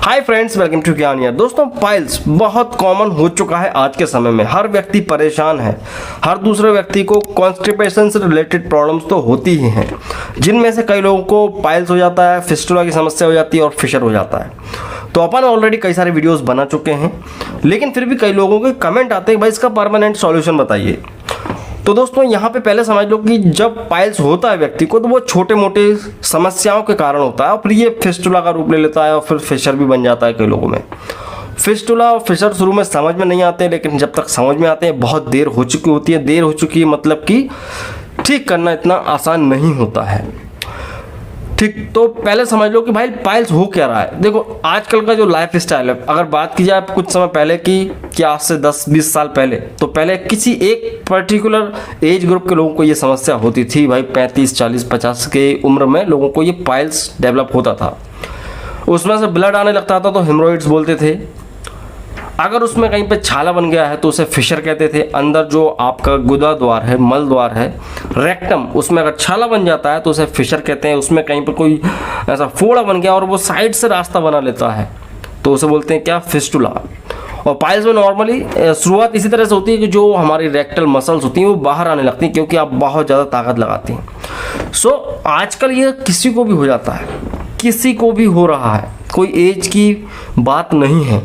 Hi friends, welcome to ज्ञान यार। दोस्तों, पाइल्स बहुत कॉमन हो चुका है आज के समय में। हर व्यक्ति परेशान है, हर दूसरे व्यक्ति को कॉन्स्टिपेशन से रिलेटेड प्रॉब्लम्स तो होती ही हैं, जिनमें से कई लोगों को पाइल्स हो जाता है, फिस्टुला की समस्या हो जाती है और फिशर हो जाता है। तो अपन ऑलरेडी कई सारे वीडियोस बना चुके हैं, लेकिन फिर भी कई लोगों के कमेंट आते हैं भाई इसका परमानेंट सॉल्यूशन बताइए। तो दोस्तों, यहाँ पे पहले समझ लो कि जब पाइल्स होता है व्यक्ति को तो वो छोटे मोटे समस्याओं के कारण होता है और फिर ये फिस्टुला का रूप ले लेता है और फिर फिशर भी बन जाता है कई लोगों में। फिस्टुला और फिशर शुरू में समझ में नहीं आते, लेकिन जब तक समझ में आते हैं बहुत देर हो चुकी होती है। देर हो चुकी है मतलब कि ठीक करना इतना आसान नहीं होता है। ठीक, तो पहले समझ लो कि भाई पाइल्स हो क्या रहा है। देखो, आजकल का जो लाइफ स्टाइल है, अगर बात की जाए कुछ समय पहले की, कि आज से 10-20 साल पहले, तो पहले किसी एक पर्टिकुलर एज ग्रुप के लोगों को ये समस्या होती थी। भाई 35, 40, 50 के उम्र में लोगों को ये पाइल्स डेवलप होता था। उसमें से ब्लड आने लगता था तो हेमरोइड्स बोलते थे। अगर उसमें कहीं पे छाला बन गया है तो उसे फिशर कहते थे। अंदर जो आपका गुदा द्वार है, मल द्वार है, रेक्टम, उसमें अगर छाला बन जाता है तो उसे फिशर कहते हैं। उसमें कहीं पर कोई ऐसा फोड़ा बन गया और वो साइड से रास्ता बना लेता है तो उसे बोलते हैं क्या, फिस्टुला। और पाइल्स में नॉर्मली शुरुआत इसी तरह से होती है कि जो हमारी रेक्टल मसल्स होती हैं वो बाहर आने लगती हैं, क्योंकि आप बहुत ज़्यादा ताकत लगाते हैं। सो आजकल ये किसी को भी हो जाता है, किसी को भी हो रहा है, कोई एज की बात नहीं है।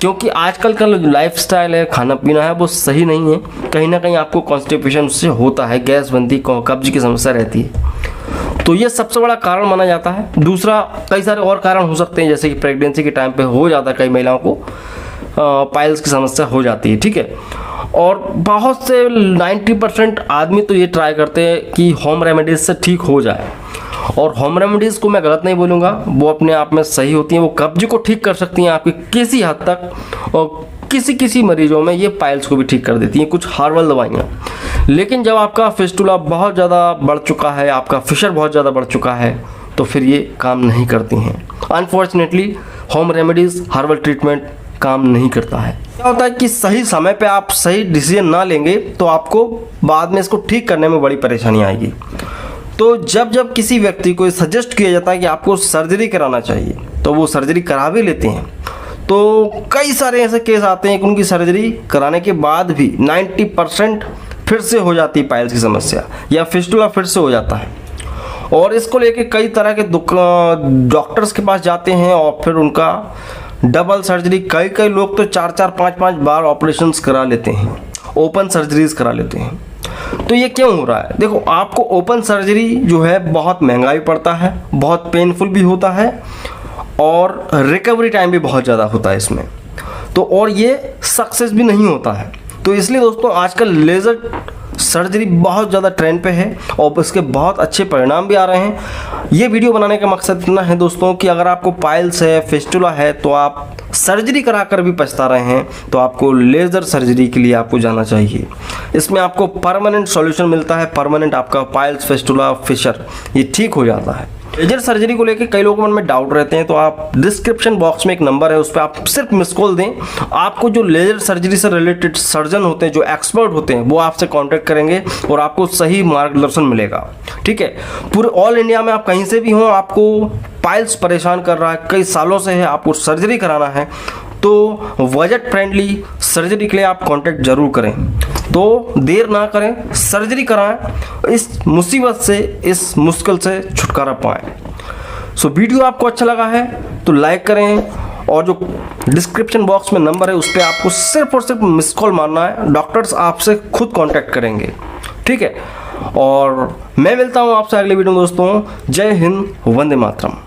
क्योंकि आजकल का जो लाइफ स्टाइल है, खाना पीना है, वो सही नहीं है। कहीं ना कहीं आपको कॉन्स्टिपेशन उससे होता है, गैस बनती, कब्ज की समस्या रहती है। तो ये सबसे बड़ा कारण माना जाता है। दूसरा, कई सारे और कारण हो सकते हैं, जैसे कि प्रेगनेंसी के टाइम पे हो जाता है, कई महिलाओं को पाइल्स की समस्या हो जाती है। ठीक है, और बहुत से 90% आदमी तो ये ट्राई करते हैं कि होम रेमेडीज से ठीक हो जाए। और होम रेमेडीज़ को मैं गलत नहीं बोलूँगा, वो अपने आप में सही होती हैं, वो कब्ज को ठीक कर सकती हैं आपकी किसी हद तक, और किसी मरीजों में ये पाइल्स को भी ठीक कर देती हैं, कुछ हार्बल दवाइयाँ। लेकिन जब आपका फिस्टुला बहुत ज़्यादा बढ़ चुका है, आपका फिशर बहुत ज़्यादा बढ़ चुका है, तो फिर ये काम नहीं करती हैं। Unfortunately home remedies, herbal treatment काम नहीं करता है। क्या होता है कि सही समय पे आप सही डिसीजन ना लेंगे तो आपको बाद में इसको ठीक करने में बड़ी परेशानी आएगी। तो जब किसी व्यक्ति को सजेस्ट किया जाता है कि आपको सर्जरी कराना चाहिए, तो वो सर्जरी करा भी लेते हैं। तो कई सारे ऐसे केस आते हैं कि उनकी सर्जरी कराने के बाद भी 90% फिर से हो जाती है पाइल्स की समस्या, या फिस्टुला फिर से हो जाता है। और इसको लेके कई तरह के डॉक्टर्स के पास जाते हैं और फिर उनका डबल सर्जरी, कई लोग तो 4-4, 5-5 बार ऑपरेशंस करा लेते हैं, ओपन सर्जरीज करा लेते हैं। तो ये क्यों हो रहा है? देखो, आपको ओपन सर्जरी जो है बहुत महंगा भी पड़ता है, बहुत पेनफुल भी होता है, और रिकवरी टाइम भी बहुत ज़्यादा होता है इसमें। तो और ये सक्सेस भी नहीं होता है। तो इसलिए दोस्तों, आजकल लेज़र सर्जरी बहुत ज़्यादा ट्रेंड पे है और इसके बहुत अच्छे परिणाम भी आ रहे हैं। ये वीडियो बनाने का मकसद इतना है दोस्तों कि अगर आपको पाइल्स है, फिस्टुला है, तो आप सर्जरी कराकर भी पछता रहे हैं, तो आपको लेज़र सर्जरी के लिए आपको जाना चाहिए। इसमें आपको परमानेंट सॉल्यूशन मिलता है, परमानेंट आपका पाइल्स, फिस्टुला, फिशर ये ठीक हो जाता है। लेजर सर्जरी को लेकर कई लोगों के मन में डाउट रहते हैं, तो आप डिस्क्रिप्शन बॉक्स में एक नंबर है, उस पर आप सिर्फ मिस कॉल दें। आपको जो लेजर सर्जरी से रिलेटेड सर्जन होते हैं, जो एक्सपर्ट होते हैं, वो आपसे कांटेक्ट करेंगे और आपको सही मार्गदर्शन मिलेगा। ठीक है, पूरे ऑल इंडिया में आप कहीं से भी हों, आपको पाइल्स परेशान कर रहा है, कई सालों से है, आपको सर्जरी कराना है, तो बजट फ्रेंडली सर्जरी के लिए आप कांटेक्ट जरूर करें। तो देर ना करें, सर्जरी कराएं, इस मुसीबत से, इस मुश्किल से छुटकारा पाएं। सो वीडियो आपको अच्छा लगा है तो लाइक करें, और जो डिस्क्रिप्शन बॉक्स में नंबर है उस पर आपको सिर्फ और सिर्फ मिस कॉल मारना है। डॉक्टर्स आपसे खुद कांटेक्ट करेंगे। ठीक है, और मैं मिलता हूँ आपसे अगले वीडियो में दोस्तों। जय हिंद, वंदे मातरम।